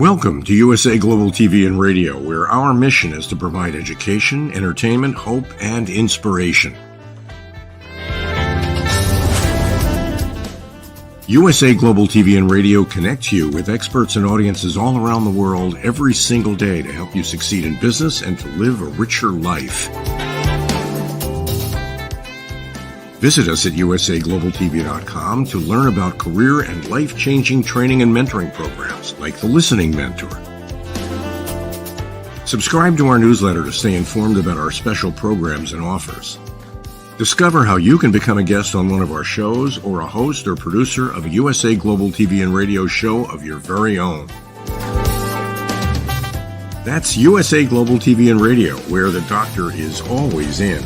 Welcome to USA Global TV and Radio, where our mission is to provide education, entertainment, hope, and inspiration. USA Global TV and Radio connects you with experts and audiences all around the world every single day to help you succeed in business and to live a richer life. Visit us at usaglobaltv.com to learn about career and life-changing training and mentoring programs like the Listening Mentor. Subscribe to our newsletter to stay informed about our special programs and offers. Discover how you can become a guest on one of our shows or a host or producer of a USA Global TV and Radio show of your very own. That's USA Global TV and Radio, where the doctor is always in.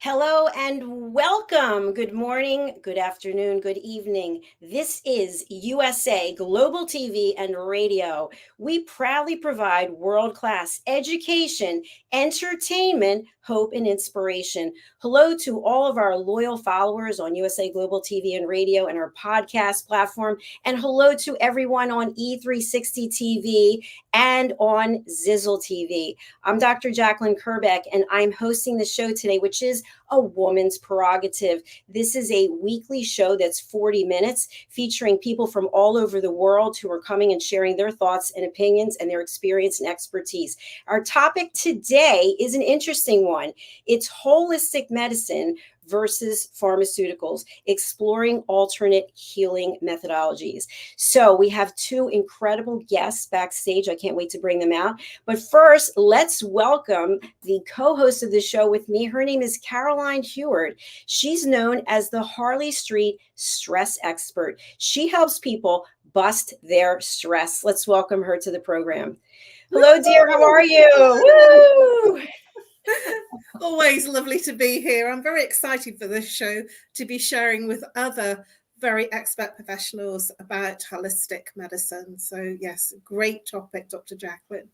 Hello and welcome. Good morning, good afternoon, good evening. This is USA Global TV and Radio. We proudly provide world-class education, entertainment, hope, and inspiration. Hello to all of our loyal followers on USA Global TV and Radio and our podcast platform. And hello to everyone on E360 TV and on Zizzle TV. I'm Dr. JACALYN KERBECK, and I'm hosting the show today, which is A Woman's Prerogative. This is a weekly show that's 40 minutes featuring people from all over the world who are coming and sharing their thoughts and opinions and their experience and expertise. Our topic today is an interesting one. It's holistic medicine versus pharmaceuticals, exploring alternate healing methodologies. So we have two incredible guests backstage. I can't wait to bring them out. But first, let's welcome the co-host of the show with me. Her name is Caroline.heward. She's known as the Harley Street stress expert. She helps people bust their stress. Let's welcome her to the program. Hello, dear. How are you? Woo! Always lovely to be here. I'm very excited for this show to be sharing with other very expert professionals about holistic medicine. So yes, great topic, Dr. JACALYN.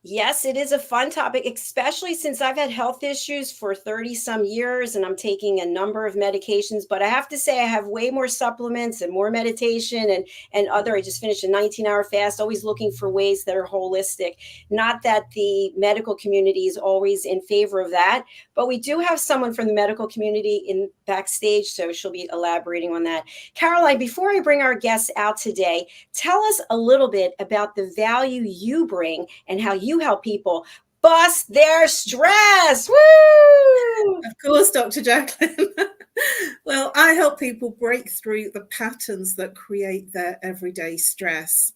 Yes, it is a fun topic, especially since I've had health issues for 30 some years and I'm taking a number of medications, but I have to say I have way more supplements and more meditation and other. I just finished a 19-hour fast, always looking for ways that are holistic. Not that the medical community is always in favor of that, but we do have someone from the medical community in backstage, so she'll be elaborating on that. Caroline, before I bring our guests out today, tell us a little bit about the value you bring and how you help people bust their stress. Woo! Of course, Dr. JACALYN. Well, I help people break through the patterns that create their everyday stress.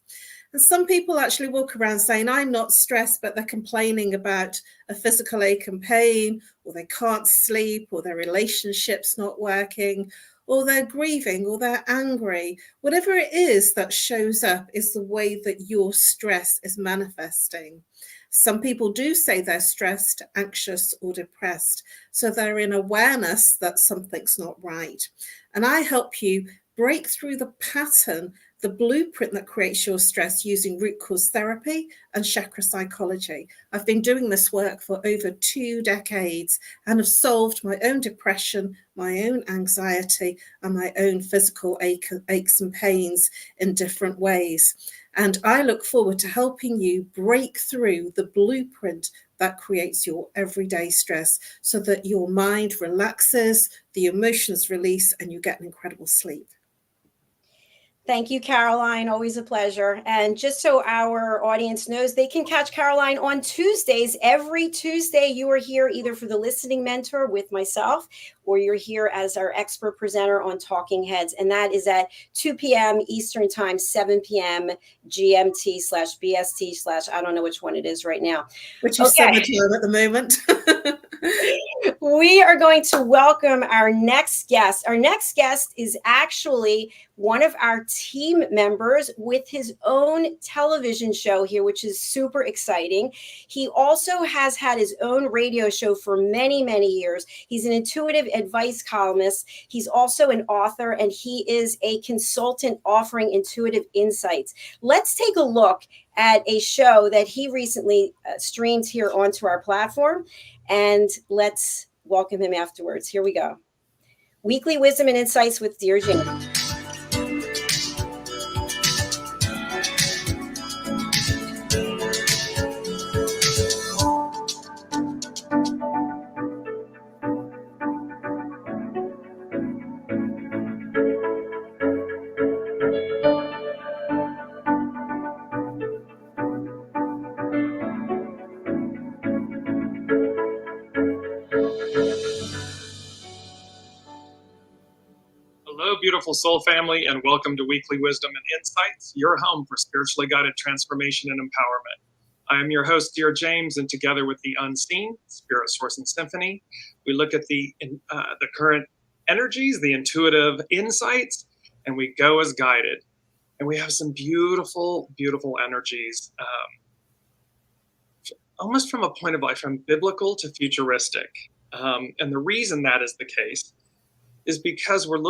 And some people actually walk around saying, I'm not stressed, but they're complaining about a physical ache and pain, or they can't sleep, or their relationship's not working, or they're grieving, or they're angry. Whatever it is that shows up is the way that your stress is manifesting. Some people do say they're stressed, anxious, or depressed. So they're in awareness that something's not right. And I help you break through the pattern, the blueprint that creates your stress using root cause therapy and chakra psychology. I've been doing this work for over 2 decades and have solved my own depression, my own anxiety, and my own physical aches and pains in different ways. And I look forward to helping you break through the blueprint that creates your everyday stress so that your mind relaxes, the emotions release, and you get an incredible sleep. Thank you, Caroline. Always a pleasure. And just so our audience knows, they can catch Caroline on Tuesdays. Every Tuesday, you are here either for the Listening Mentor with myself, or you're here as our expert presenter on Talking Heads. And that is at 2 p.m. Eastern Time, 7 p.m. GMT/BST/ I don't know which one it is right now. Which is summertime at the moment. We are going to welcome our next guest. Our next guest is actually one of our team members with his own television show here, which is super exciting. He also has had his own radio show for many, many years. He's an intuitive advice columnist. He's also an author, and he is a consultant offering intuitive insights. Let's take a look at a show that he recently streamed here onto our platform. And let's welcome him afterwards. Here we go. Weekly Wisdom and Insights with Dear James. Hello, beautiful soul family, and welcome to Weekly Wisdom and Insights, your home for spiritually guided transformation and empowerment. I am your host, Dear James, and together with the Unseen, Spirit, Source, and Symphony, we look at the current energies, the intuitive insights, and we go as guided. And we have some beautiful, beautiful energies, almost from a point of life, from biblical to futuristic. And the reason that is the case is because we're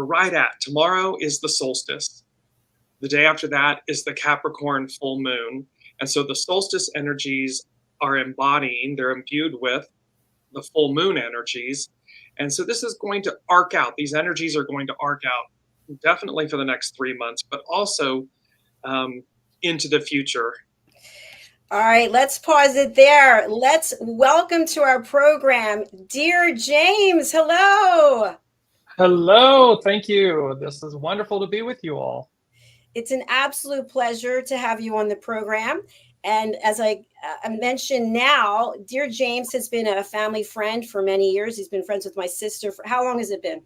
right at, tomorrow is the solstice. The day after that is the Capricorn full moon. And so the solstice energies are they're imbued with the full moon energies. And so this is going to arc out. These energies are going to arc out definitely for the next 3 months, but also into the future. All right, let's pause it there. Let's welcome to our program, Dear James. Hello. Hello, thank you. This is wonderful to be with you all. It's an absolute pleasure to have you on the program. And as I mentioned now, Dear James has been a family friend for many years. He's been friends with my sister. For how long has it been?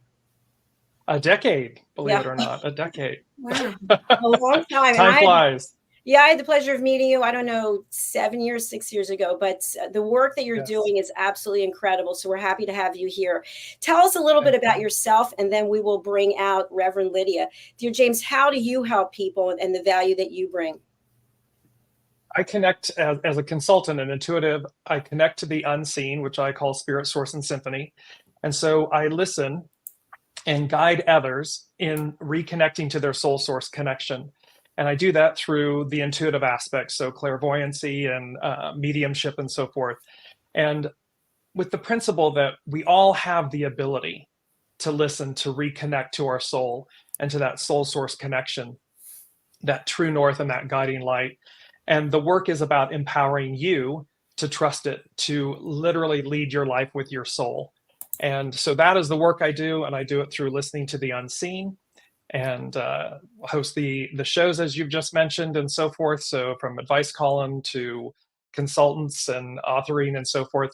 A decade, believe it or not, a decade. Wow, a long time. Time flies. Yeah, I had the pleasure of meeting you, I don't know, 6 years ago, but the work that you're doing is absolutely incredible. So we're happy to have you here. Tell us a little bit about yourself, and then we will bring out Reverend Lydia. Dear James, how do you help people and the value that you bring? I connect as a consultant and intuitive. I connect to the unseen, which I call Spirit, Source, and Symphony. And so I listen and guide others in reconnecting to their soul source connection. And I do that through the intuitive aspects, so clairvoyancy and mediumship and so forth. And with the principle that we all have the ability to listen, to reconnect to our soul and to that soul source connection, that true north and that guiding light. And the work is about empowering you to trust it, to literally lead your life with your soul. And so that is the work I do, and I do it through listening to the unseen and host the shows, as you've just mentioned, and so forth. So from advice column to consultants and authoring and so forth,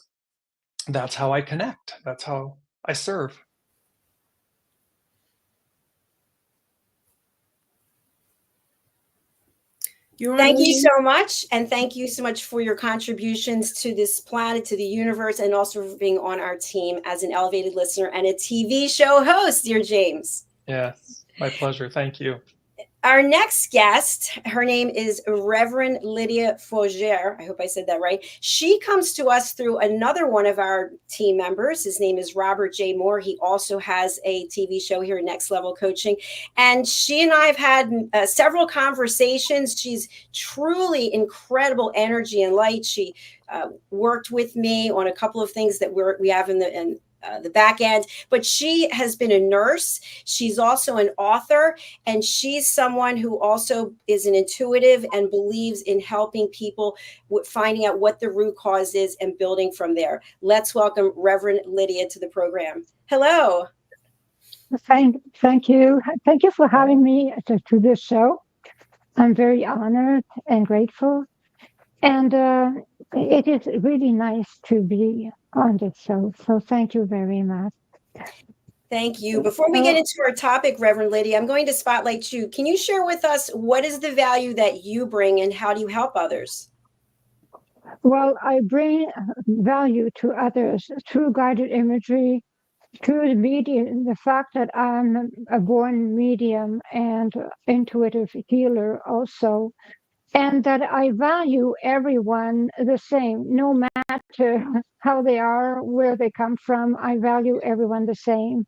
that's how I connect. That's how I serve. Thank you so much. And thank you so much for your contributions to this planet, to the universe, and also for being on our team as an elevated listener and a TV show host, Dear James. Yes, my pleasure. Thank you. Our next guest, her name is Reverend Lydia Fougeres. I hope I said that right. She comes to us through another one of our team members. His name is Robert J. Moore. He also has a TV show here, Next Level Coaching. And she and I have had several conversations. She's truly incredible energy and light. She worked with me on a couple of things that we have in the back end, but she has been a nurse. She's also an author, and she's someone who also is an intuitive and believes in helping people with finding out what the root cause is and building from there. Let's welcome Reverend Lydia to the program. Hello. Thank you. Thank you for having me to this show. I'm very honored and grateful. And it is really nice to be on this show. So thank you very much. Thank you. Before we get into our topic, Reverend Lydia, I'm going to spotlight you. Can you share with us what is the value that you bring and how do you help others? Well, I bring value to others through guided imagery, through the medium, the fact that I'm a born medium and intuitive healer also, and that I value everyone the same, no matter how they are, where they come from. I value everyone the same.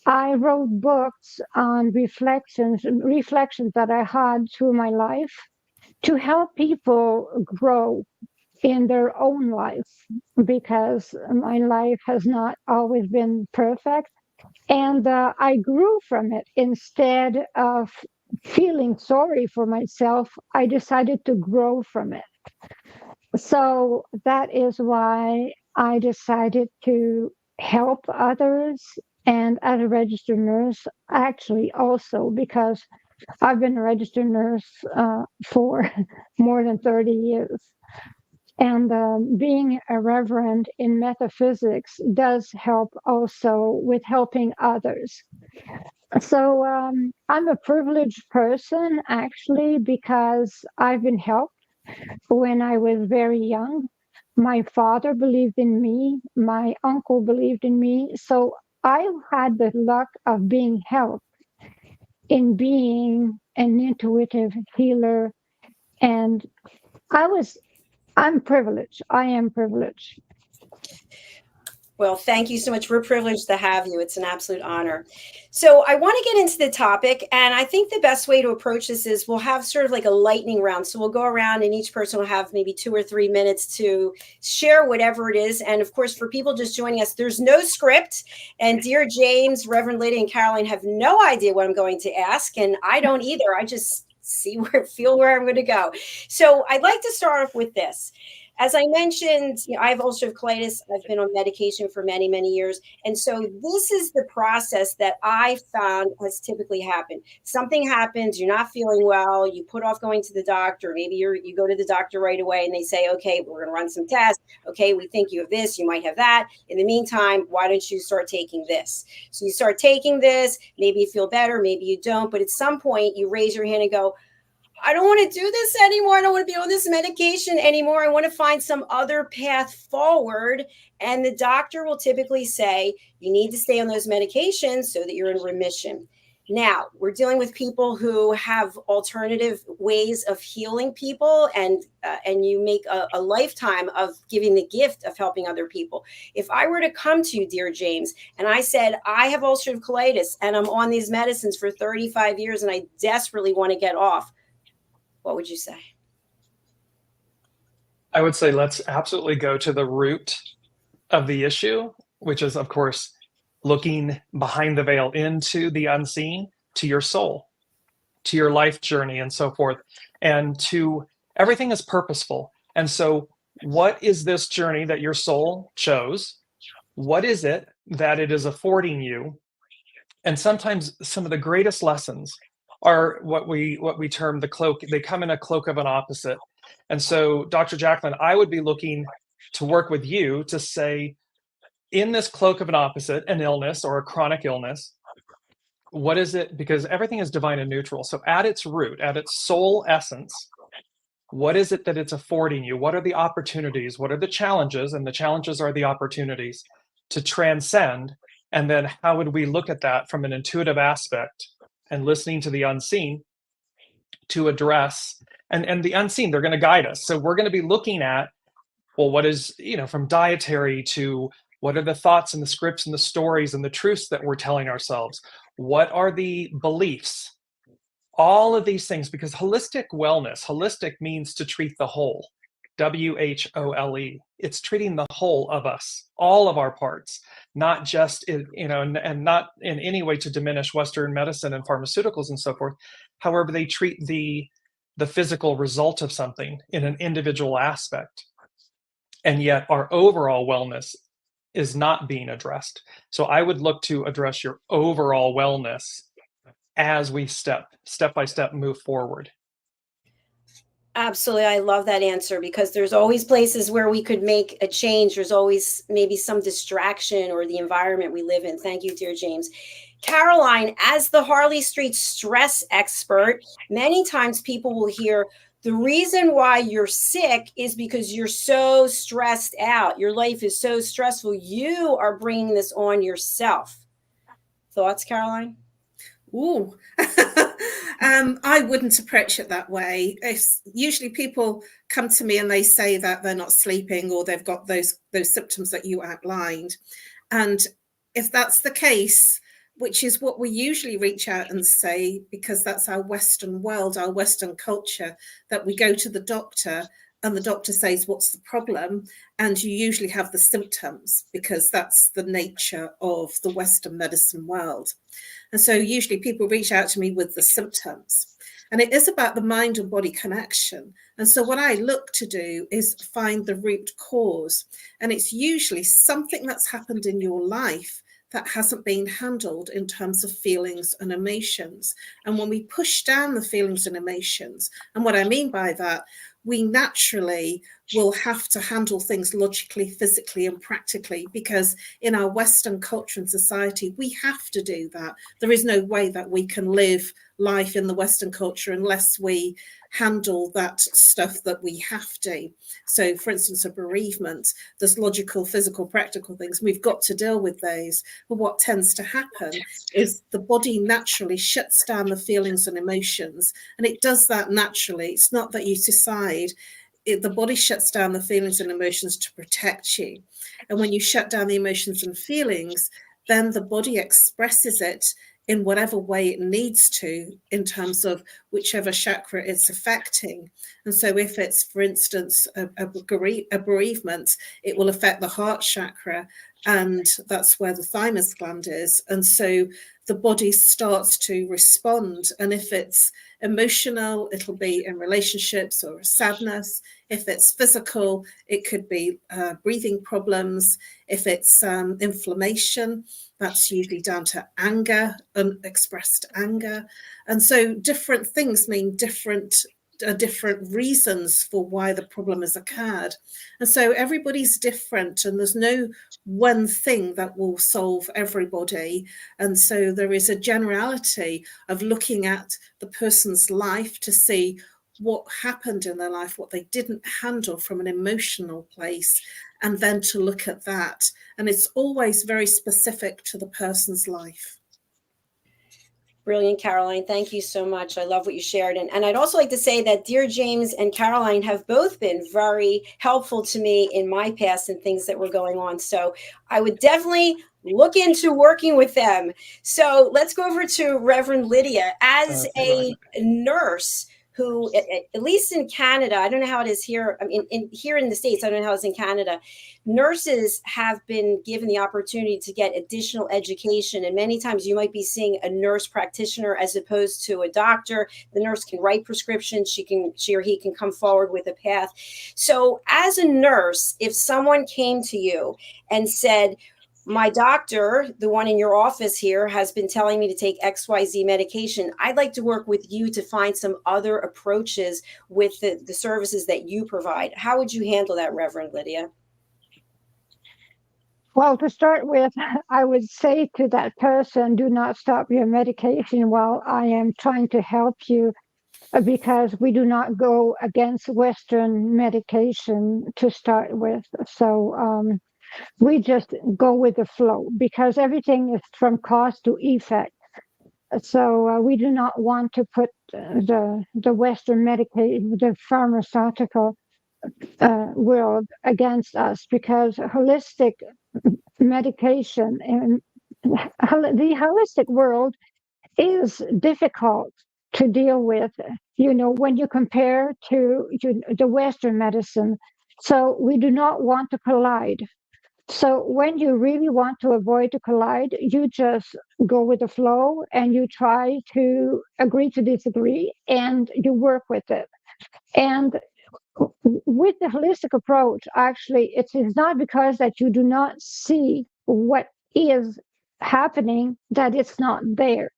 I wrote books on reflections that I had through my life to help people grow in their own life, because my life has not always been perfect. And I grew from it. Instead of feeling sorry for myself, I decided to grow from it. So that is why I decided to help others. And as a registered nurse, actually, also because I've been a registered nurse for more than 30 years. And being a reverend in metaphysics does help also with helping others. So I'm a privileged person, actually, because I've been helped when I was very young. My father believed in me, my uncle believed in me. So I had the luck of being helped in being an intuitive healer. And I'm privileged. I am privileged. Well, thank you so much. We're privileged to have you. It's an absolute honor. So I want to get into the topic, and I think the best way to approach this is we'll have sort of like a lightning round. So we'll go around and each person will have maybe 2 or 3 minutes to share whatever it is. And of course, for people just joining us, there's no script. And dear James, Reverend Lydia, and Caroline have no idea what I'm going to ask. And I don't either. I just feel where I'm going to go. So I'd like to start off with this. As I mentioned, I have ulcerative colitis. I've been on medication for many, many years. And so this is the process that I found has typically happened. Something happens, you're not feeling well, you put off going to the doctor. Maybe you go to the doctor right away and they say, okay, we're going to run some tests. Okay, we think you have this, you might have that. In the meantime, why don't you start taking this? So you start taking this, maybe you feel better, maybe you don't. But at some point you raise your hand and go, I don't want to do this anymore. I don't want to be on this medication anymore. I want to find some other path forward. And the doctor will typically say, you need to stay on those medications so that you're in remission. Now, we're dealing with people who have alternative ways of healing people, and you make a lifetime of giving the gift of helping other people. If I were to come to you, dear James, and I said, I have ulcerative colitis and I'm on these medicines for 35 years and I desperately want to get off, what would you say? I would say let's absolutely go to the root of the issue, which is, of course, looking behind the veil into the unseen, to your soul, to your life journey, and so forth. And to everything is purposeful. And so, what is this journey that your soul chose? What is it that it is affording you? And sometimes some of the greatest lessons are what we term the cloak. They come in a cloak of an opposite. And so, Dr. JACALYN, I would be looking to work with you to say, in this cloak of an opposite, an illness or a chronic illness, what is it? Because everything is divine and neutral. So at its root, at its soul essence, what is it that it's affording you? What are the opportunities? What are the challenges? And the challenges are the opportunities to transcend. And then how would we look at that from an intuitive aspect and listening to the unseen to address, and the unseen, they're going to guide us. So we're going to be looking at, well, what is, from dietary to what are the thoughts and the scripts and the stories and the truths that we're telling ourselves? What are the beliefs? All of these things, because holistic wellness, holistic means to treat the whole, WHOLE. It's treating the whole of us, all of our parts, not just, and not in any way to diminish Western medicine and pharmaceuticals and so forth. However, they treat the physical result of something in an individual aspect. And yet our overall wellness is not being addressed. So I would look to address your overall wellness as we step by step move forward. Absolutely. I love that answer, because there's always places where we could make a change. There's always maybe some distraction or the environment we live in. Thank you, dear James. Caroline, as the Harley Street stress expert, many times people will hear, the reason why you're sick is because you're so stressed out. Your life is so stressful. You are bringing this on yourself. Thoughts, Caroline? Ooh, I wouldn't approach it that way. Usually people come to me and they say that they're not sleeping or they've got those symptoms that you outlined. And if that's the case, which is what we usually reach out and say, because that's our Western world, our Western culture, that we go to the doctor and the doctor says, what's the problem? And you usually have the symptoms, because that's the nature of the Western medicine world. And so usually people reach out to me with the symptoms. And it is about the mind and body connection. And so what I look to do is find the root cause. And it's usually something that's happened in your life that hasn't been handled in terms of feelings and emotions. And when we push down the feelings and emotions, and what I mean by that, we naturally will have to handle things logically, physically, and practically, because in our Western culture and society, we have to do that. There is no way that we can live life in the Western culture unless we handle that stuff that we have to. So, for instance, a bereavement, there's logical, physical, practical things. We've got to deal with those. But what tends to happen is the body naturally shuts down the feelings and emotions, and it does that naturally. It's not that you decide. The body shuts down the feelings and emotions to protect you. And when you shut down the emotions and feelings, then the body expresses it in whatever way it needs to, in terms of whichever chakra it's affecting. And so if it's, for instance, a bereavement, it will affect the heart chakra, and that's where the thymus gland is. And so the body starts to respond. And if it's emotional, it'll be in relationships or sadness. If it's physical, it could be breathing problems. If it's inflammation, that's usually down to anger, unexpressed anger. And so different things mean different reasons for why the problem has occurred. And so everybody's different, and there's no one thing that will solve everybody. And so there is a generality of looking at the person's life to see what happened in their life, what they didn't handle from an emotional place, and then to look at that. And it's always very specific to the person's life. Brilliant, Caroline. Thank you so much. I love what you shared. And I'd also like to say that dear James and Caroline have both been very helpful to me in my past and things that were going on. So I would definitely look into working with them. So let's go over to Reverend Lydia. As a nurse who, at least in Canada, I don't know how it is here. I mean, here in the States, I don't know how it's in Canada. Nurses have been given the opportunity to get additional education. And many times you might be seeing a nurse practitioner as opposed to a doctor. The nurse can write prescriptions. She or he can come forward with a path. So as a nurse, if someone came to you and said, my doctor, the one in your office here, has been telling me to take XYZ medication, I'd like to work with you to find some other approaches with the services that you provide. How would you handle that, Reverend Lydia? Well, to start with, I would say to that person, do not stop your medication while I am trying to help you, because we do not go against Western medication to start with. So we just go with the flow, because everything is from cause to effect. So we do not want to put the Western medication, the pharmaceutical world against us, because holistic medication and the holistic world is difficult to deal with, when you compare to the Western medicine. So we do not want to collide. So when you really want to avoid to collide, you just go with the flow and you try to agree to disagree and you work with it. And with the holistic approach, actually, it is not because that you do not see what is happening that it's not there.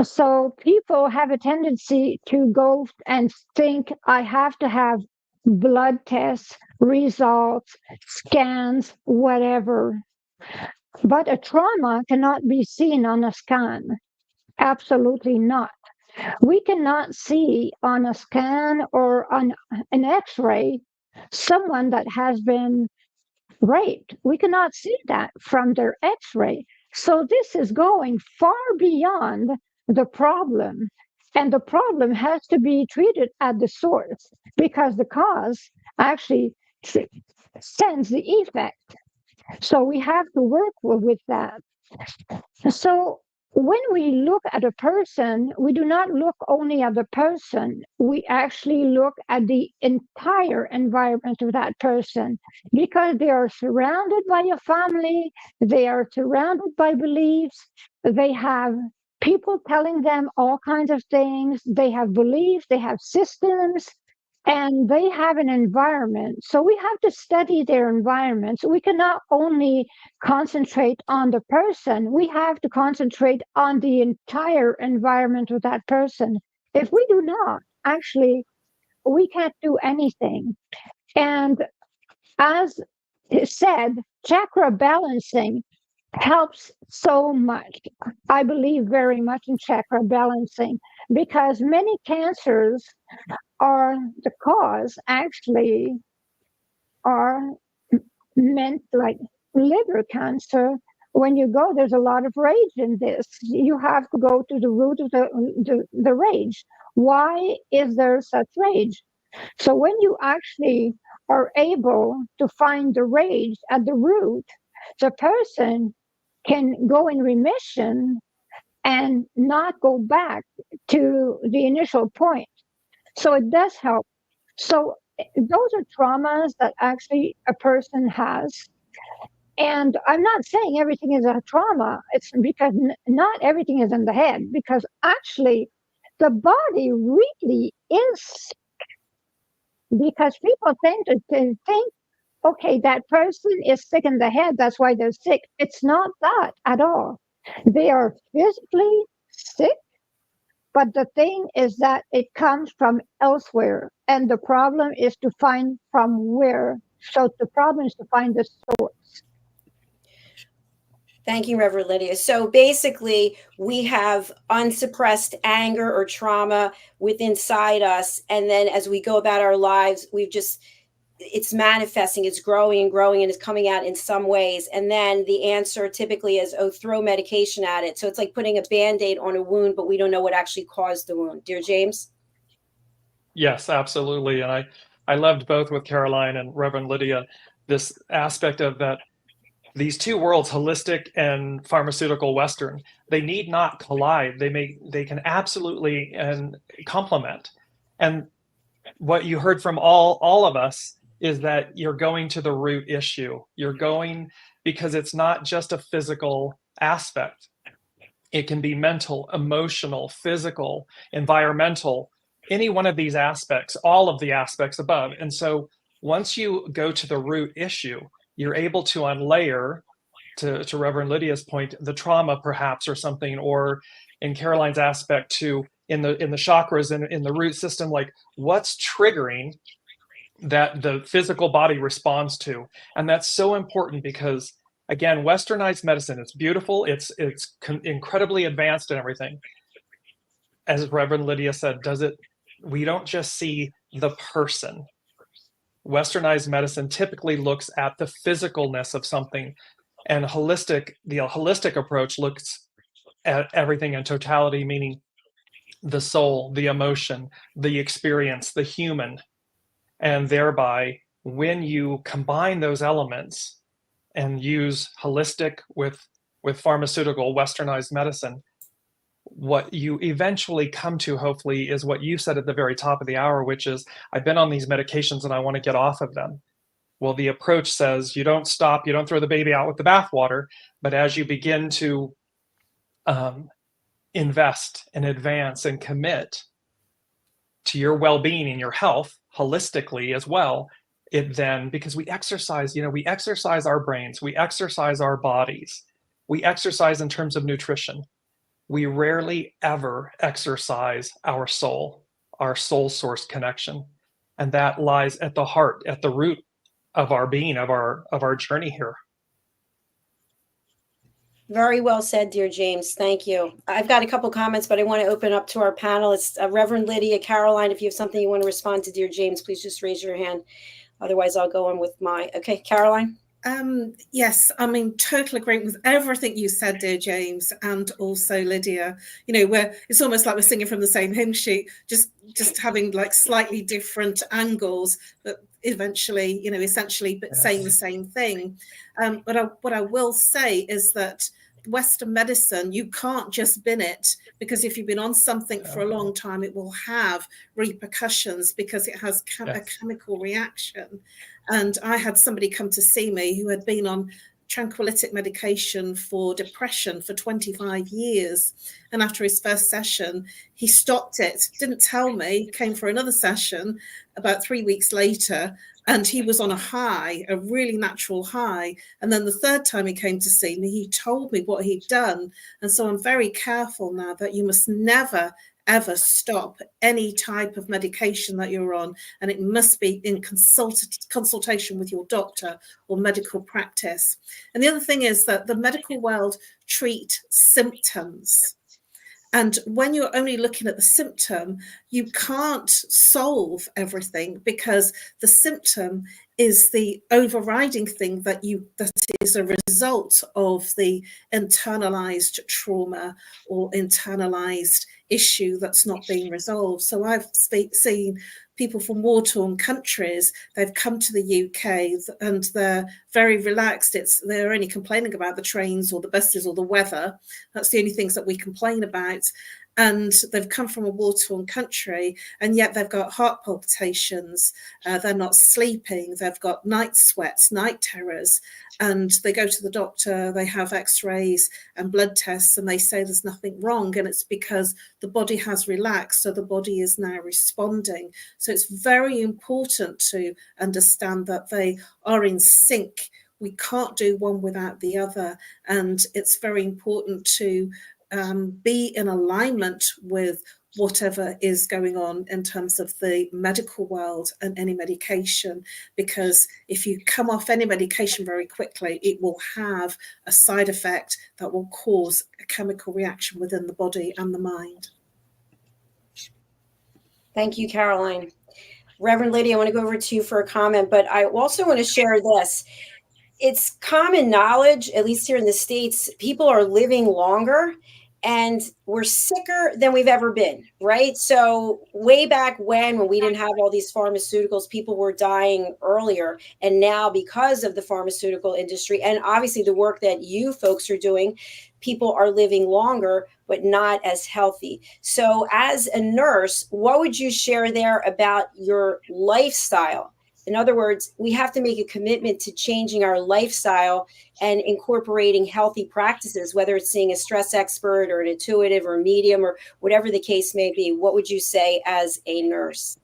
So people have a tendency to go and think, I have to have blood tests, results, scans, whatever. But a trauma cannot be seen on a scan. Absolutely not. We cannot see on a scan or on an X-ray someone that has been raped. We cannot see that from their X-ray. So this is going far beyond the problem. And the problem has to be treated at the source, because the cause actually sends the effect. So we have to work with that. So when we look at a person, we do not look only at the person, we actually look at the entire environment of that person, because they are surrounded by a family, they are surrounded by beliefs, they have people telling them all kinds of things, they have beliefs, they have systems, and they have an environment. So we have to study their environment. So we cannot only concentrate on the person, we have to concentrate on the entire environment of that person. If we do not, actually, we can't do anything. And as said, chakra balancing helps so much. I believe very much in chakra balancing, because many cancers are the cause, actually, are meant like liver cancer. When you go, there's a lot of rage in this. You have to go to the root of the rage. Why is there such rage? So when you actually are able to find the rage at the root, the person can go in remission and not go back to the initial point. So it does help. So those are traumas that actually a person has. And I'm not saying everything is a trauma. It's because not everything is in the head, because actually the body really is sick. Because people tend to think, okay, that person is sick in the head, that's why they're sick. It's not that at all. They are physically sick, but the thing is that it comes from elsewhere. And the problem is to find from where. So the problem is to find the source. Thank you, Reverend Lydia. So basically, we have unsuppressed anger or trauma within inside us. And then as we go about our lives, it's manifesting, it's growing and growing, and it's coming out in some ways. And then the answer typically is, oh, throw medication at it. So it's like putting a Band-Aid on a wound, but we don't know what actually caused the wound. Dear James? Yes, absolutely. And I loved both with Caroline and Reverend Lydia, this aspect of that these two worlds, holistic and pharmaceutical Western, they need not collide. They can absolutely and complement. And what you heard from all of us is that you're going to the root issue. You're going because it's not just a physical aspect. It can be mental, emotional, physical, environmental, any one of these aspects, all of the aspects above. And so once you go to the root issue, you're able to unlayer, to Reverend Lydia's point, the trauma perhaps or something, or in Caroline's aspect to in the chakras and in the root system, like what's triggering that the physical body responds to. And that's so important because, again, westernized medicine, it's beautiful, it's incredibly advanced and everything. As Reverend Lydia said, we don't just see the person. Westernized medicine typically looks at the physicalness of something, and the holistic approach looks at everything in totality, meaning the soul, the emotion, the experience, the human. And thereby, when you combine those elements and use holistic with pharmaceutical westernized medicine, what you eventually come to, hopefully, is what you said at the very top of the hour, which is, I've been on these medications and I want to get off of them. Well, the approach says you don't stop, you don't throw the baby out with the bathwater, but as you begin to invest and advance and commit to your well-being and your health holistically as well, it then, because we exercise our brains, we exercise our bodies, we exercise in terms of nutrition. We rarely ever exercise our soul source connection. And that lies at the heart, at the root of our being, of our journey here. Very well said, dear James. Thank you. I've got a couple comments, but I want to open up to our panelists. Reverend Lydia, Caroline, if you have something you want to respond to dear James, please just raise your hand. Otherwise, I'll go on with okay, Caroline? Yes, I'm in total agreement with everything you said, dear James, and also Lydia. Where it's almost like we're singing from the same hymn sheet, just having like slightly different angles, but eventually, essentially, but saying the same thing. But what I will say is that Western medicine, you can't just bin it, because if you've been on something for a long time, it will have repercussions because it has a chemical reaction. And I had somebody come to see me who had been on tranquillitic medication for depression for 25 years. And after his first session, he stopped it, didn't tell me, came for another session about 3 weeks later, and he was on a high, a really natural high. And then the third time he came to see me, he told me what he'd done. And so I'm very careful now that you must never, ever stop any type of medication that you're on, and it must be in consultation with your doctor or medical practice. And the other thing is that the medical world treat symptoms. And when you're only looking at the symptom, you can't solve everything, because the symptom is the overriding thing that is a result of the internalized trauma or internalized issue that's not being resolved. So I've seen people from war-torn countries, they've come to the UK and they're very relaxed. They're only complaining about the trains or the buses or the weather. That's the only things that we complain about. And they've come from a war-torn country, and yet they've got heart palpitations, they're not sleeping, they've got night sweats, night terrors, and they go to the doctor, they have x-rays and blood tests, and they say there's nothing wrong, and it's because the body has relaxed, so the body is now responding. So it's very important to understand that they are in sync. We can't do one without the other, and it's very important to be in alignment with whatever is going on in terms of the medical world and any medication, because if you come off any medication very quickly, it will have a side effect that will cause a chemical reaction within the body and the mind. Thank you, Caroline. Reverend Lydia, I want to go over to you for a comment, but I also want to share this. It's common knowledge, at least here in the States, people are living longer and we're sicker than we've ever been, right? So way back when we didn't have all these pharmaceuticals, people were dying earlier. And now because of the pharmaceutical industry and obviously the work that you folks are doing, people are living longer, but not as healthy. So as a nurse, what would you share there about your lifestyle? In other words, we have to make a commitment to changing our lifestyle and incorporating healthy practices, whether it's seeing a stress expert or an intuitive or medium or whatever the case may be. What would you say as a nurse?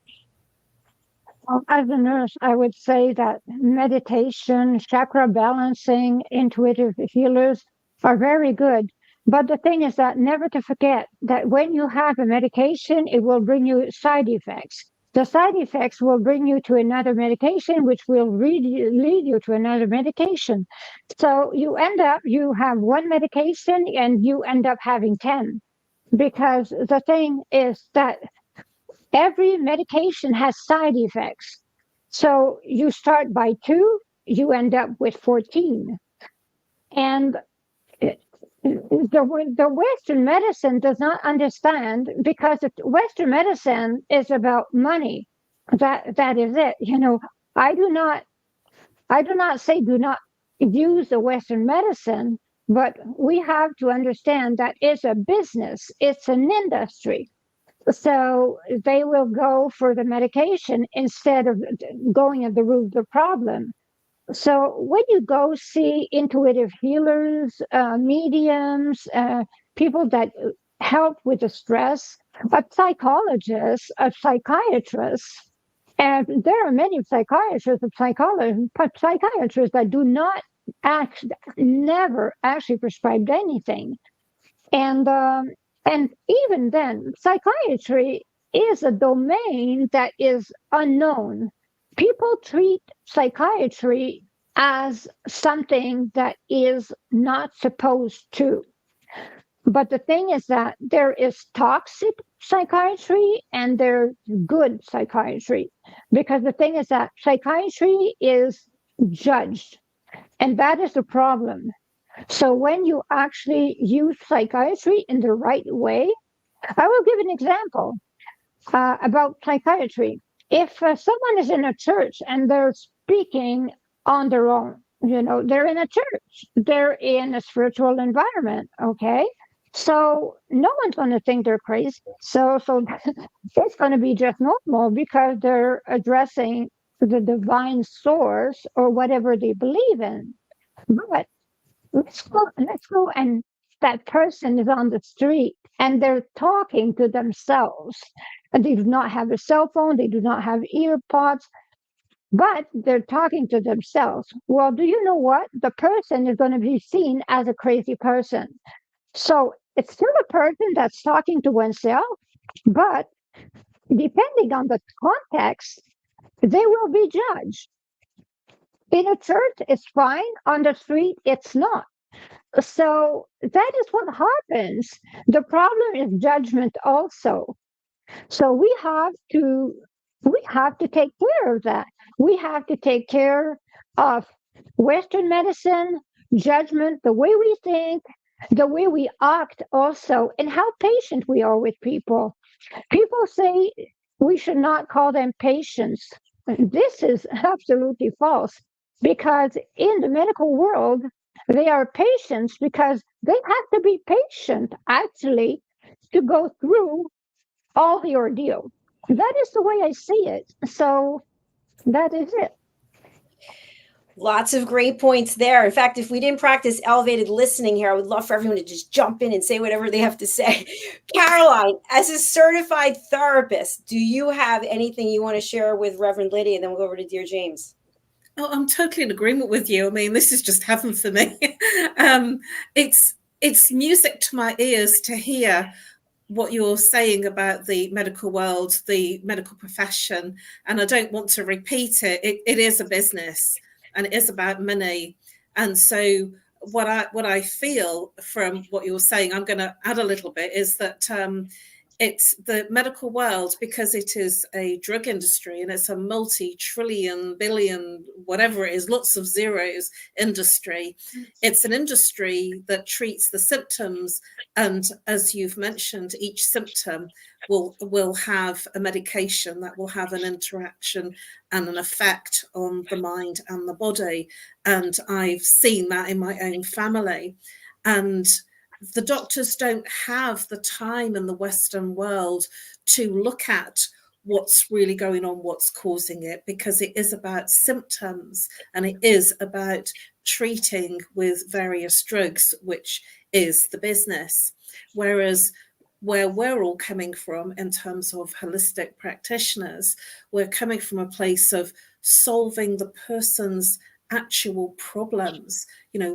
Well, as a nurse, I would say that meditation, chakra balancing, intuitive healers are very good. But the thing is that never to forget that when you have a medication, it will bring you side effects. The side effects will bring you to another medication, which will lead you to another medication. So you have one medication and you end up having 10. Because the thing is that every medication has side effects. So you start by 2, you end up with 14. And the Western medicine does not understand, because Western medicine is about money. That is it. You know, I do not say do not use the Western medicine, but we have to understand that it's a business, it's an industry. So they will go for the medication instead of going at the root of the problem. So when you go see intuitive healers, mediums, people that help with the stress, a psychologist, a psychiatrist, and there are many psychiatrists and psychiatrists that do not never actually prescribed anything. And even then, psychiatry is a domain that is unknown. People treat psychiatry as something that is not supposed to. But the thing is that there is toxic psychiatry and there's good psychiatry. Because the thing is that psychiatry is judged. And that is the problem. So when you actually use psychiatry in the right way, I will give an example about psychiatry. If someone is in a church and they're speaking on their own, they're in a church, they're in a spiritual environment. Okay. So no one's going to think they're crazy. So it's going to be just normal because they're addressing the divine source or whatever they believe in. But let's go and that person is on the street and they're talking to themselves. And they do not have a cell phone, they do not have ear pods, but they're talking to themselves. Well, do you know what? The person is going to be seen as a crazy person. So it's still a person that's talking to oneself, but depending on the context, they will be judged. In a church, it's fine. On the street, it's not. So that is what happens. The problem is judgment also. So we have to take care of that. We have to take care of Western medicine, judgment, the way we think, the way we act also, and how patient we are with people. People say we should not call them patients. This is absolutely false because in the medical world, they are patients because they have to be patient actually to go through all the ordeal. That is the way I see it. So that is it. Lots of great points there. In fact, if we didn't practice elevated listening here, I would love for everyone to just jump in and say whatever they have to say. Caroline, as a certified therapist, do you have anything you want to share with Reverend Lydia? And then we'll go over to Dear James. Oh, I'm totally in agreement with you. I mean, this is just heaven for me. It's music to my ears to hear what you're saying about the medical world, the medical profession, and I don't want to repeat it. It is a business and it is about money. And so what I feel from what you're saying, I'm going to add a little bit, is that it's the medical world, because it is a drug industry and it's a multi-trillion, billion, whatever it is, lots of zeros industry. It's an industry that treats the symptoms. And as you've mentioned, each symptom will have a medication that will have an interaction and an effect on the mind and the body. And I've seen that in my own family. And the doctors don't have the time in the Western world to look at what's really going on, what's causing it, because it is about symptoms and it is about treating with various drugs, which is the business. Whereas where we're all coming from in terms of holistic practitioners, we're coming from a place of solving the person's actual problems.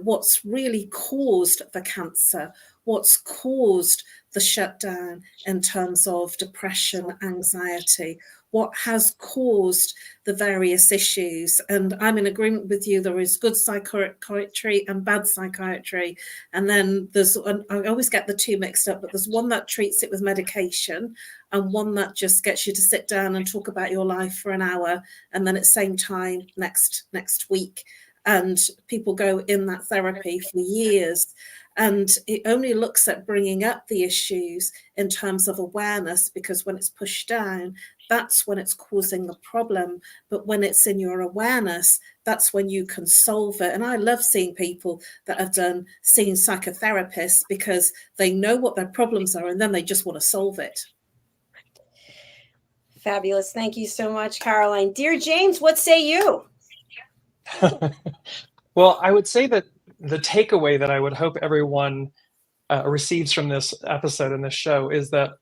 What's really caused the cancer, what's caused the shutdown in terms of depression, anxiety, what has caused the various issues. And I'm in agreement with you, there is good psychiatry and bad psychiatry. And then I always get the two mixed up, but there's one that treats it with medication and one that just gets you to sit down and talk about your life for an hour, and then at the same time next week. And people go in that therapy for years. And it only looks at bringing up the issues in terms of awareness, because when it's pushed down, that's when it's causing the problem. But when it's in your awareness, that's when you can solve it. And I love seeing people that have seen psychotherapists because they know what their problems are and then they just want to solve it. Fabulous. Thank you so much, Caroline. Dear James, what say you? Well, I would say that the takeaway that I would hope everyone receives from this episode and this show is that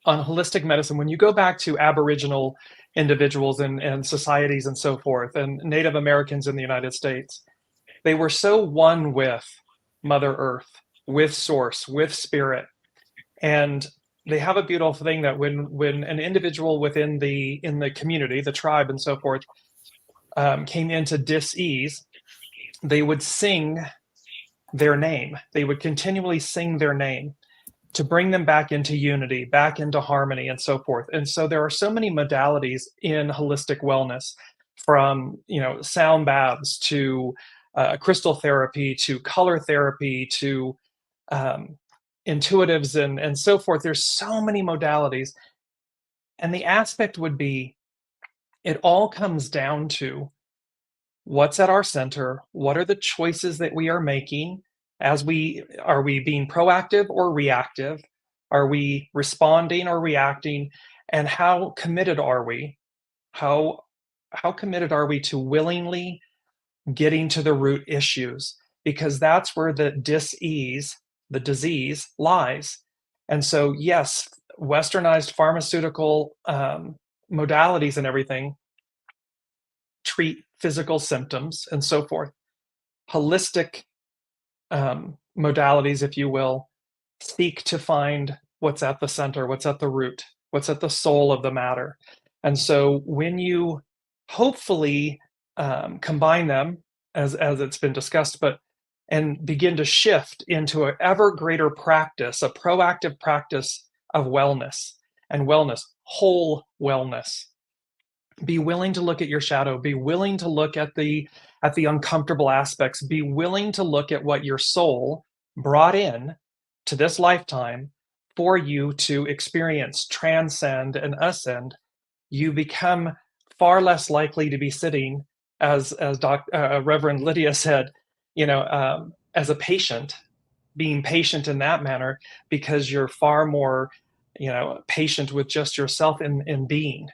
on holistic medicine, when you go back to Aboriginal individuals and societies and so forth, and Native Americans in the United States, they were so one with Mother Earth, with Source, with Spirit. And they have a beautiful thing that when an individual in the community, the tribe and so forth, came into dis-ease, they would sing their name. They would continually sing their name to bring them back into unity, back into harmony, and so forth. And so there are so many modalities in holistic wellness, from sound baths to crystal therapy to color therapy to intuitives and so forth. There's so many modalities. And the aspect would be, it all comes down to what's at our center, what are the choices that we are making are we being proactive or reactive? Are we responding or reacting? And how committed are we? How committed are we to willingly getting to the root issues? Because that's where the disease lies. And so, yes, westernized pharmaceutical modalities and everything treat physical symptoms and so forth. Holistic modalities, if you will, seek to find what's at the center, what's at the root, what's at the soul of the matter. And so when you hopefully combine them, as it's been discussed, and begin to shift into an ever greater practice, a proactive practice of wellness, whole wellness. Be willing to look at your shadow, be willing to look at the uncomfortable aspects, be willing to look at what your soul brought in to this lifetime for you to experience, transcend, and ascend. You become far less likely to be sitting, as Reverend Lydia said, as a patient, being patient in that manner, because you're far more, patient with just yourself in being.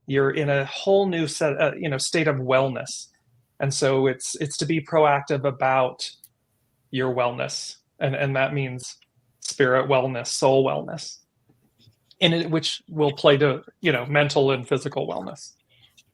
You're in a whole new state of wellness. And so it's to be proactive about your wellness. And that means spirit wellness, soul wellness, which will play to, mental and physical wellness.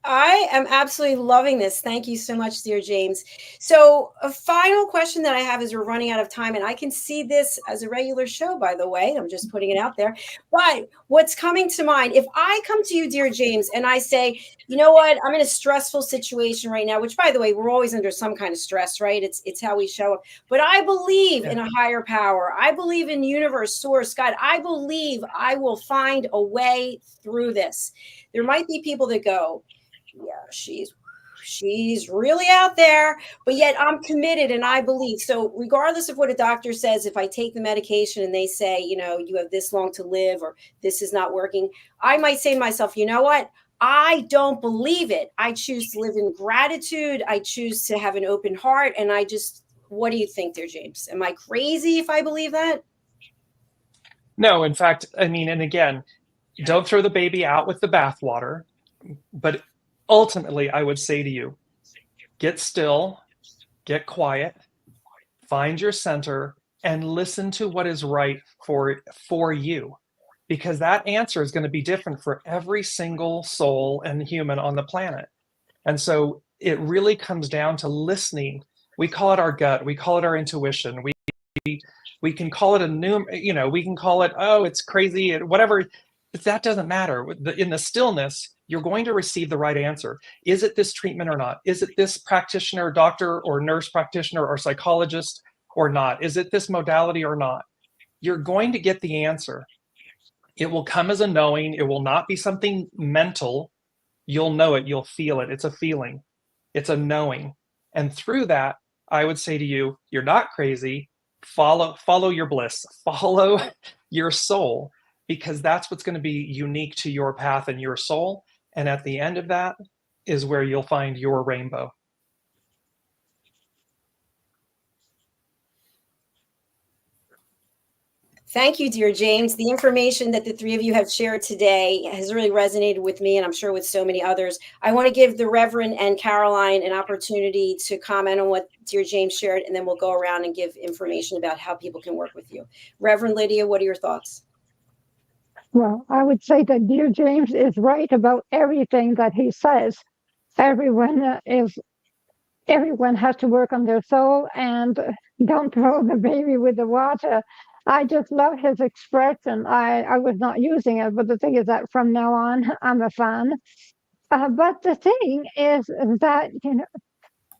I am absolutely loving this. Thank you so much, dear James. So a final question that I have, is we're running out of time, and I can see this as a regular show, by the way. I'm just putting it out there. But what's coming to mind, if I come to you, dear James, and I say, you know what, I'm in a stressful situation right now, which, by the way, we're always under some kind of stress, right? It's how we show up. But I believe in a higher power. I believe in universe, source, God. I believe I will find a way through this. There might be people that go, yeah, she's really out there, but yet I'm committed and I believe. So regardless of what a doctor says, if I take the medication and they say, you have this long to live, or this is not working, I might say to myself, you know what? I don't believe it. I choose to live in gratitude. I choose to have an open heart. And what do you think, dear James? Am I crazy if I believe that? No, in fact, and again, don't throw the baby out with the bathwater, but ultimately, I would say to you, get still, get quiet, find your center, and listen to what is right for you. Because that answer is going to be different for every single soul and human on the planet. And so it really comes down to listening. We call it our gut. We call it our intuition. We can call it we can call it, oh, it's crazy, whatever. But that doesn't matter. In the stillness, you're going to receive the right answer. Is it this treatment or not? Is it this practitioner, doctor, or nurse practitioner, or psychologist or not? Is it this modality or not? You're going to get the answer. It will come as a knowing. It will not be something mental. You'll know it. You'll feel it. It's a feeling. It's a knowing. And through that, I would say to you, you're not crazy. Follow your bliss. Follow your soul, because that's what's going to be unique to your path and your soul. And at the end of that is where you'll find your rainbow. Thank you, dear James. The information that the three of you have shared today has really resonated with me, and I'm sure with so many others. I want to give the Reverend and Caroline an opportunity to comment on what dear James shared, and then we'll go around and give information about how people can work with you. Reverend Lydia, what are your thoughts? Well, I would say that dear James is right about everything that he says. Everyone has to work on their soul and don't throw the baby with the water. I just love his expression. I was not using it, but the thing is that from now on, I'm a fan. But the thing is that,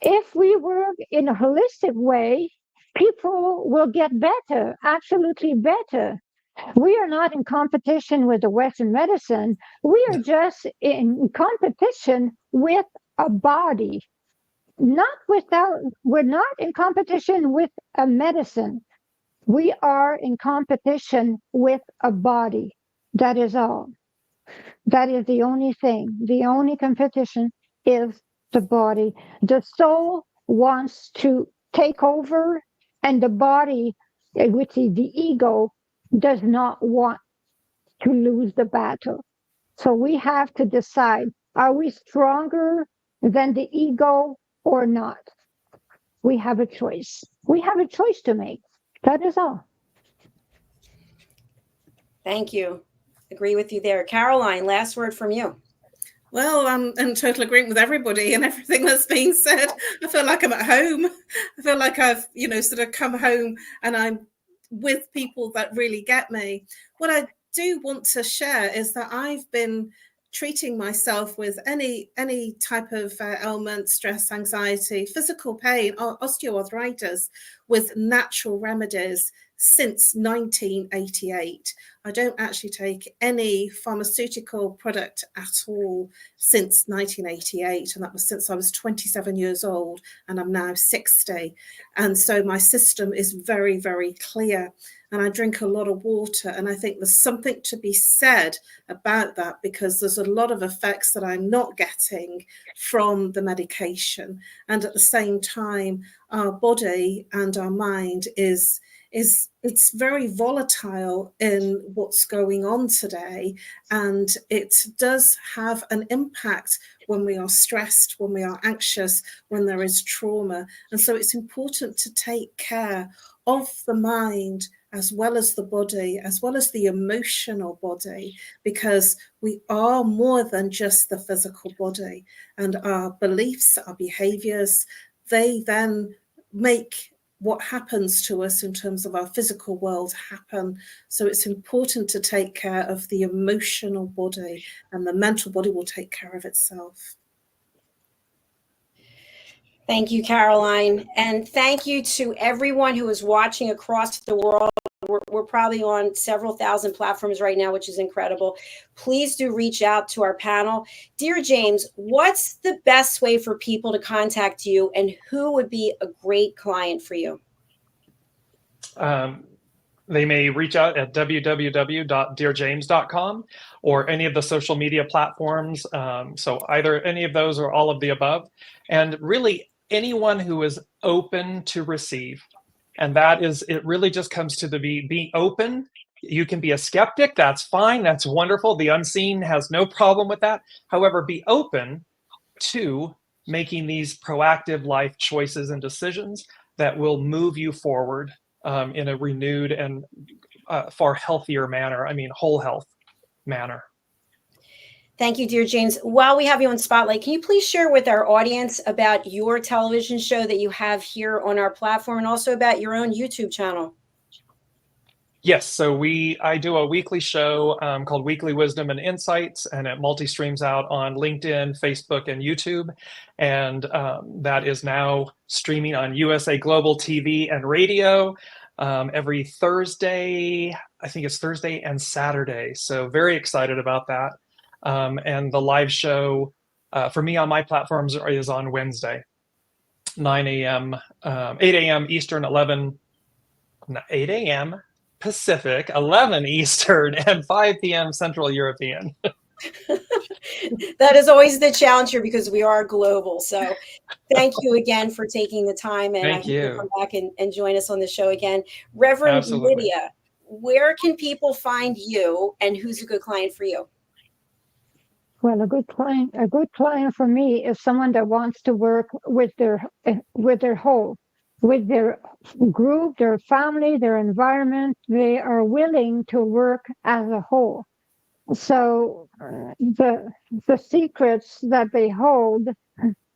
if we work in a holistic way, people will get better, absolutely better. We are not in competition with the Western medicine. We are just in competition with a body. We're not in competition with a medicine. We are in competition with a body. That is all. That is the only thing. The only competition is the body. The soul wants to take over, and the body, which is the ego, does not want to lose the battle. So we have to decide, are we stronger than the ego or not? We have a choice. We have a choice to make. That is all. Thank you. Agree with you there. Caroline, last word from you. Well, I'm in total agreement with everybody and everything that's being said. I feel like I'm at home. I feel like I've, sort of come home and I'm with people that really get me. What I do want to share is that I've been treating myself with any type of ailment, stress, anxiety, physical pain, or osteoarthritis with natural remedies since 1988. I don't actually take any pharmaceutical product at all since 1988, and that was since I was 27 years old, and I'm now 60. And so my system is very, very clear, and I drink a lot of water, and I think there's something to be said about that, because there's a lot of effects that I'm not getting from the medication. And at the same time, our body and our mind it's very volatile in what's going on today, and it does have an impact when we are stressed, when we are anxious, when there is trauma. And so it's important to take care of the mind as well as the body, as well as the emotional body, because we are more than just the physical body. And our beliefs, our behaviors, they then make what happens to us in terms of our physical world happen. So it's important to take care of the emotional body, and the mental body will take care of itself. Thank you, Caroline. And thank you to everyone who is watching across the world. We're probably on several thousand platforms right now, which is incredible. Please do reach out to our panel. Dear James, what's the best way for people to contact you, and who would be a great client for you? They may reach out at www.dearjames.com or any of the social media platforms. So either any of those or all of the above. And really anyone who is open to receive. And that is, it really just comes to be open. You can be a skeptic. That's fine. That's wonderful. The unseen has no problem with that. However, be open to making these proactive life choices and decisions that will move you forward in a renewed and far healthier manner. I mean, whole health manner. Thank you, dear James. While we have you on Spotlight, can you please share with our audience about your television show that you have here on our platform, and also about your own YouTube channel? Yes, so I do a weekly show called Weekly Wisdom and Insights, and it multi-streams out on LinkedIn, Facebook, and YouTube. And that is now streaming on USA Global TV and radio every Thursday. I think it's Thursday and Saturday. So very excited about that. And the live show for me on my platforms is on Wednesday, 9 a.m., 8 a.m. Eastern, 8 a.m. Pacific, 11 Eastern, and 5 p.m. Central European. That is always the challenge here, because we are global. So thank you again for taking the time, and I hope you'll come back and join us on the show again. Reverend Absolutely. Lydia, where can people find you, and who's a good client for you? Well, a good client for me is someone that wants to work with their whole, with their group, their family, their environment. They are willing to work as a whole. So the secrets that they hold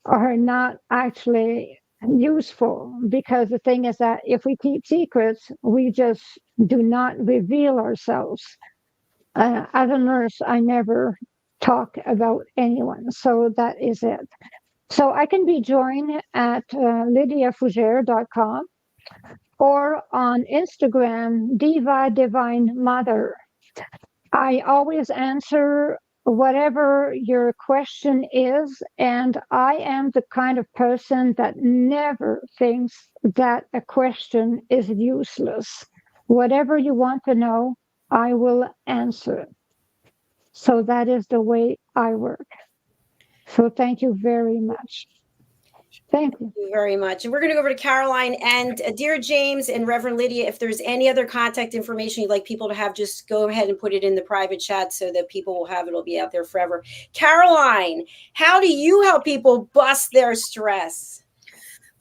are not actually useful, because the thing is that if we keep secrets, we just do not reveal ourselves. As a nurse, I never talk about anyone, so that is it. So I can be joined at lydiafougere.com or on Instagram, Diva Divine Mother. I always answer whatever your question is, and I am the kind of person that never thinks that a question is useless. Whatever you want to know, I will answer. So that is the way I work. So thank you very much. Thank you. Thank you very much. And we're going to go over to Caroline and dear James and Reverend Lydia. If there's any other contact information you'd like people to have, just go ahead and put it in the private chat so that people will have it. It'll be out there forever. Caroline, how do you help people bust their stress?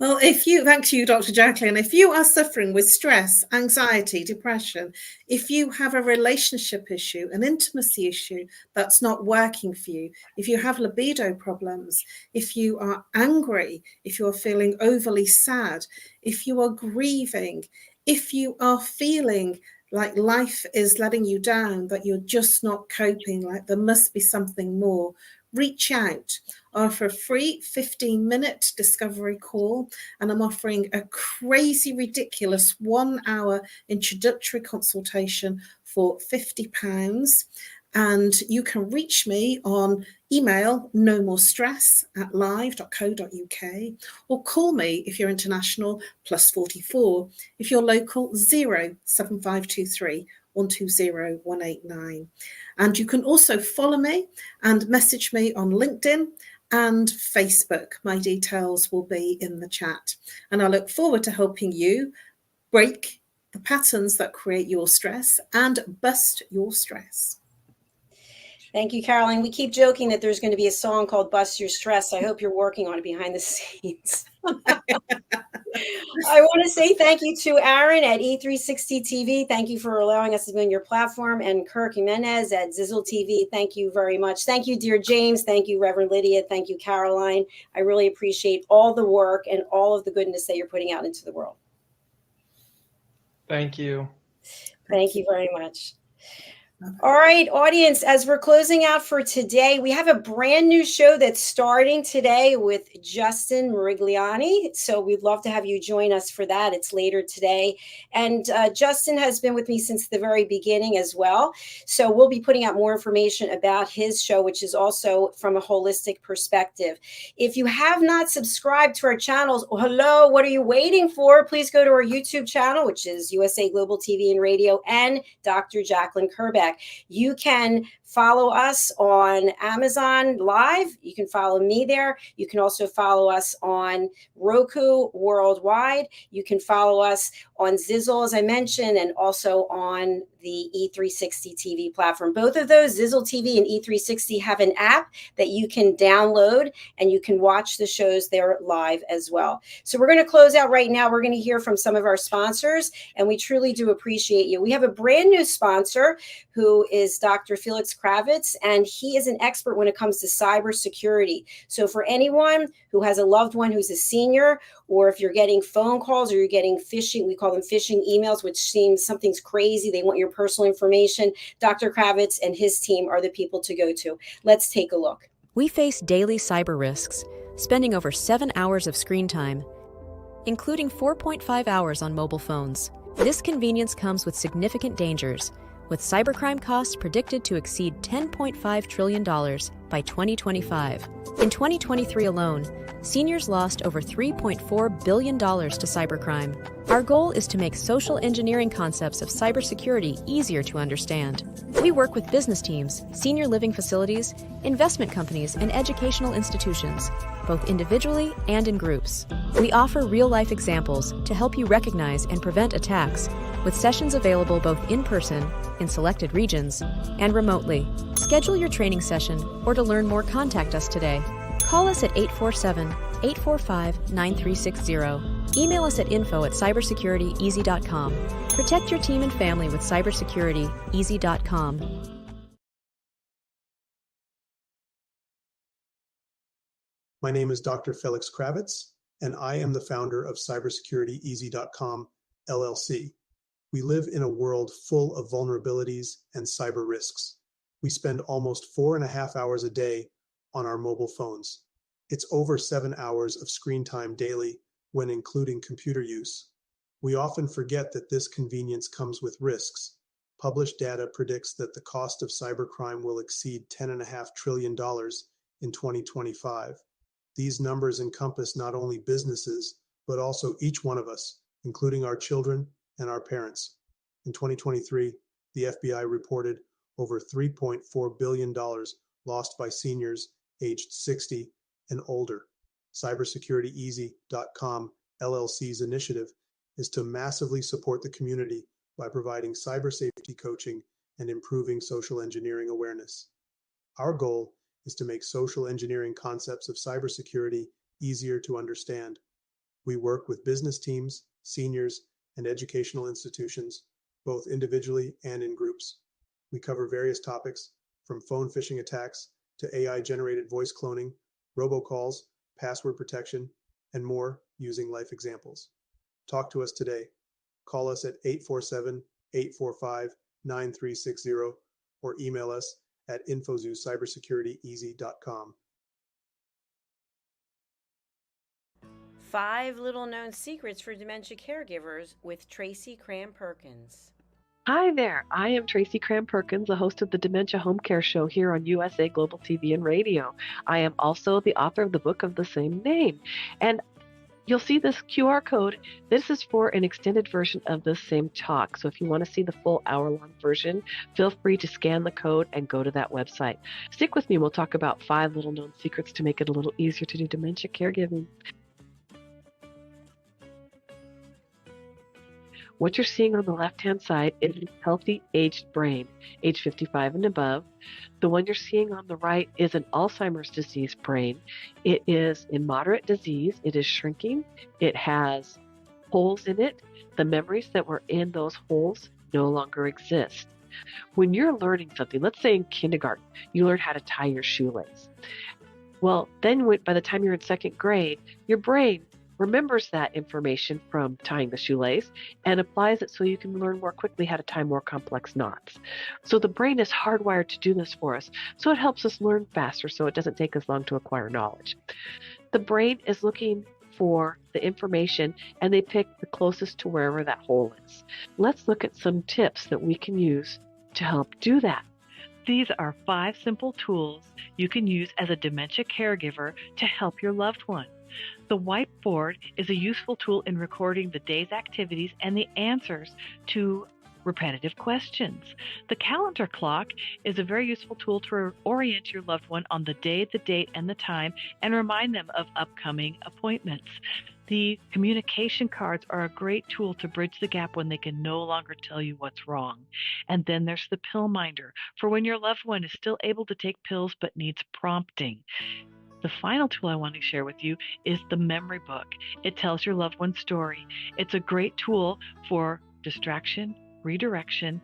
Well, thank you, Dr. Jacalyn. If you are suffering with stress, anxiety, depression, if you have a relationship issue, an intimacy issue that's not working for you, if you have libido problems, if you are angry, if you're feeling overly sad, if you are grieving, if you are feeling like life is letting you down, that you're just not coping, like there must be something more, reach out. I offer a free 15-minute discovery call, and I'm offering a crazy, ridiculous 1-hour introductory consultation for £50. And you can reach me on email, nomorestress@live.co.uk, or call me if you're international, +44. If you're local, 07523 120 189. And you can also follow me and message me on LinkedIn and Facebook. My details will be in the chat. And I look forward to helping you break the patterns that create your stress and bust your stress. Thank you, Caroline. We keep joking that there's going to be a song called Bust Your Stress. I hope you're working on it behind the scenes. I want to say thank you to Aaron at E360 TV. Thank you for allowing us to be on your platform. And Kirk Jimenez at Zizzle TV. Thank you very much. Thank you, dear James. Thank you, Reverend Lydia. Thank you, Caroline. I really appreciate all the work and all of the goodness that you're putting out into the world. Thank you. Thank you very much. All right, audience, as we're closing out for today, we have a brand new show that's starting today with Justin Merigliani. So we'd love to have you join us for that. It's later today. And Justin has been with me since the very beginning as well. So we'll be putting out more information about his show, which is also from a holistic perspective. If you have not subscribed to our channels, hello, what are you waiting for? Please go to our YouTube channel, which is USA Global TV and Radio, and Dr. JACALYN KERBECK. You can follow us on Amazon Live. You can follow me there. You can also follow us on Roku worldwide. You can follow us on Zizzle, as I mentioned, and also on the E360 TV platform. Both of those, Zizzle TV and E360, have an app that you can download, and you can watch the shows there live as well. So we're going to close out right now. We're going to hear from some of our sponsors, and we truly do appreciate you. We have a brand new sponsor who is Dr. Felix Kravitz, and he is an expert when it comes to cybersecurity. So for anyone who has a loved one who's a senior, or if you're getting phone calls or you're getting phishing, we call them phishing emails, which seems something's crazy, they want your personal information, Dr. Kravitz and his team are the people to go to. Let's take a look. We face daily cyber risks, spending over 7 hours of screen time, including 4.5 hours on mobile phones. This convenience comes with significant dangers, with cybercrime costs predicted to exceed $10.5 trillion by 2025. In 2023 alone, seniors lost over $3.4 billion to cybercrime. Our goal is to make social engineering concepts of cybersecurity easier to understand. We work with business teams, senior living facilities, investment companies, and educational institutions, both individually and in groups. We offer real-life examples to help you recognize and prevent attacks, with sessions available both in person, in selected regions, and remotely. Schedule your training session, or to learn more, contact us today. Call us at 847-845-9360. Email us at info@cybersecurityeasy.com. Protect your team and family with cybersecurityeasy.com. My name is Dr. Felix Kravitz, and I am the founder of cybersecurityeasy.com, LLC. We live in a world full of vulnerabilities and cyber risks. We spend almost 4.5 hours a day on our mobile phones. It's over 7 hours of screen time daily when including computer use. We often forget that this convenience comes with risks. Published data predicts that the cost of cybercrime will exceed $10.5 trillion in 2025. These numbers encompass not only businesses, but also each one of us, including our children and our parents. In 2023, the FBI reported over $3.4 billion lost by seniors aged 60 and older. Cybersecurity.easy.com LLC's initiative is to massively support the community by providing cyber safety coaching and improving social engineering awareness. Our goal is to make social engineering concepts of cybersecurity easier to understand. We work with business teams, seniors, and educational institutions, both individually and in groups. We cover various topics from phone phishing attacks to AI-generated voice cloning, robocalls, password protection, and more using life examples. Talk to us today. Call us at 847-845-9360 or email us at info@cybersecurity.easy.com. 5 little known secrets for dementia caregivers with Tracy Cram-Perkins. Hi there, I am Tracy Cram-Perkins, the host of the Dementia Home Care Show here on USA Global TV and Radio. I am also the author of the book of the same name. And you'll see this QR code. This is for an extended version of the same talk. So if you want to see the full hour-long version, feel free to scan the code and go to that website. Stick with me. We'll talk about 5 little known secrets to make it a little easier to do dementia caregiving. What you're seeing on the left-hand side is a healthy aged brain, age 55 and above. The one you're seeing on the right is an Alzheimer's disease brain. It is in moderate disease. It is shrinking. It has holes in it. The memories that were in those holes no longer exist. When you're learning something, let's say in kindergarten, you learn how to tie your shoelace. Well, then by the time you're in 2nd grade, your brain remembers that information from tying the shoelace and applies it so you can learn more quickly how to tie more complex knots. So the brain is hardwired to do this for us. So it helps us learn faster so it doesn't take us long to acquire knowledge. The brain is looking for the information and they pick the closest to wherever that hole is. Let's look at some tips that we can use to help do that. These are 5 simple tools you can use as a dementia caregiver to help your loved one. The whiteboard is a useful tool in recording the day's activities and the answers to repetitive questions. The calendar clock is a very useful tool to orient your loved one on the day, the date, and the time, and remind them of upcoming appointments. The communication cards are a great tool to bridge the gap when they can no longer tell you what's wrong. And then there's the pill minder for when your loved one is still able to take pills but needs prompting. The final tool I want to share with you is the memory book. It tells your loved one's story. It's a great tool for distraction, redirection,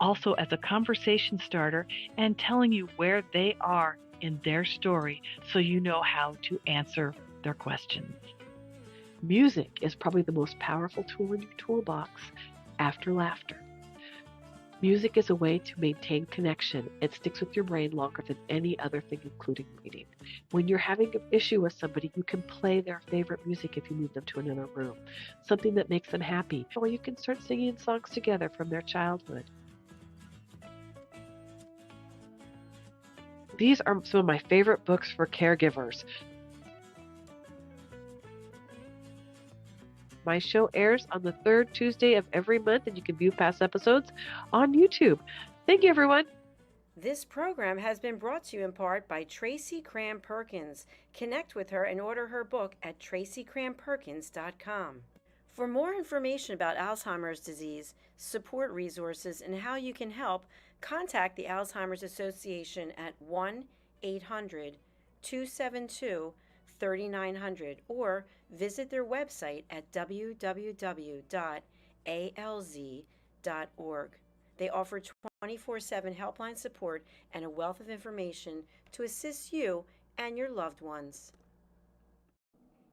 also as a conversation starter, and telling you where they are in their story so you know how to answer their questions. Music is probably the most powerful tool in your toolbox after laughter. Music is a way to maintain connection. It sticks with your brain longer than any other thing, including reading. When you're having an issue with somebody, you can play their favorite music if you move them to another room, something that makes them happy, or you can start singing songs together from their childhood. These are some of my favorite books for caregivers. My show airs on the 3rd Tuesday of every month, and you can view past episodes on YouTube. Thank you, everyone. This program has been brought to you in part by Tracy Cram-Perkins. Connect with her and order her book at tracycramperkins.com. For more information about Alzheimer's disease, support resources, and how you can help, contact the Alzheimer's Association at 1-800-272-3900 or visit their website at www.alz.org. They offer 24/7 helpline support and a wealth of information to assist you and your loved ones.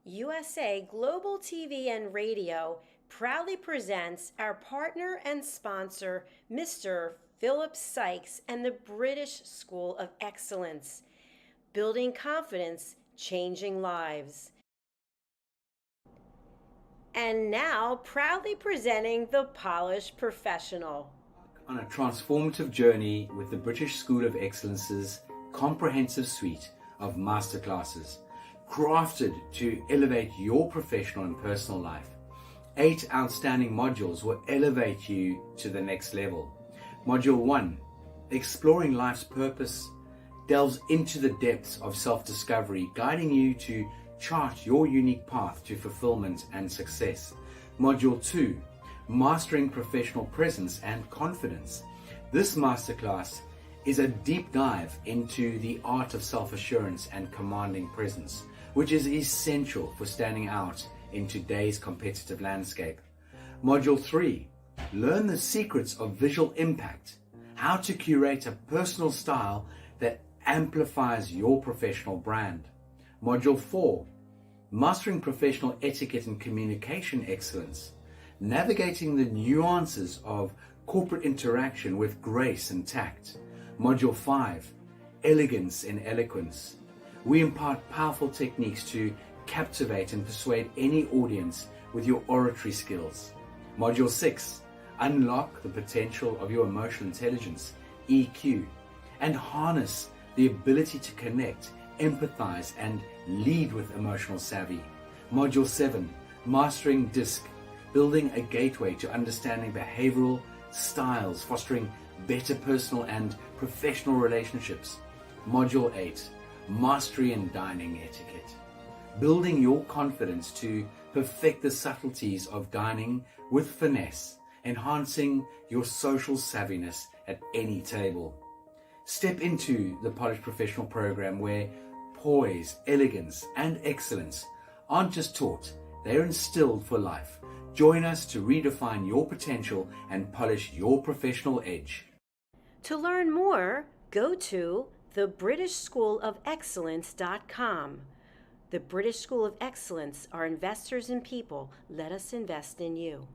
USA Global TV and Radio proudly presents our partner and sponsor, Mr. Philip Sykes and the British School of Excellence. Building confidence, changing lives. And now, proudly presenting the Polished Professional. On a transformative journey with the British School of Excellence's comprehensive suite of masterclasses, crafted to elevate your professional and personal life. 8 outstanding modules will elevate you to the next level. Module 1, exploring life's purpose, delves into the depths of self-discovery, guiding you to chart your unique path to fulfillment and success. Module 2, Mastering Professional Presence and Confidence. This masterclass is a deep dive into the art of self-assurance and commanding presence, which is essential for standing out in today's competitive landscape. Module 3, Learn the secrets of visual impact, how to curate a personal style that amplifies your professional brand. Module 4, Mastering Professional Etiquette and Communication Excellence, navigating the nuances of corporate interaction with grace and tact. Module 5, Elegance in Eloquence. We impart powerful techniques to captivate and persuade any audience with your oratory skills. Module 6, Unlock the potential of your emotional intelligence, EQ, and harness the ability to connect, empathize, and lead with emotional savvy. Module 7, Mastering DISC, building a gateway to understanding behavioral styles, fostering better personal and professional relationships. Module 8, Mastery in Dining Etiquette, building your confidence to perfect the subtleties of dining with finesse, enhancing your social savviness at any table. Step into the Polished Professional program where poise, elegance, and excellence aren't just taught, they're instilled for life. Join us to redefine your potential and polish your professional edge. To learn more, go to thebritishschoolofexcellence.com. The British School of Excellence are investors in people. Let us invest in you.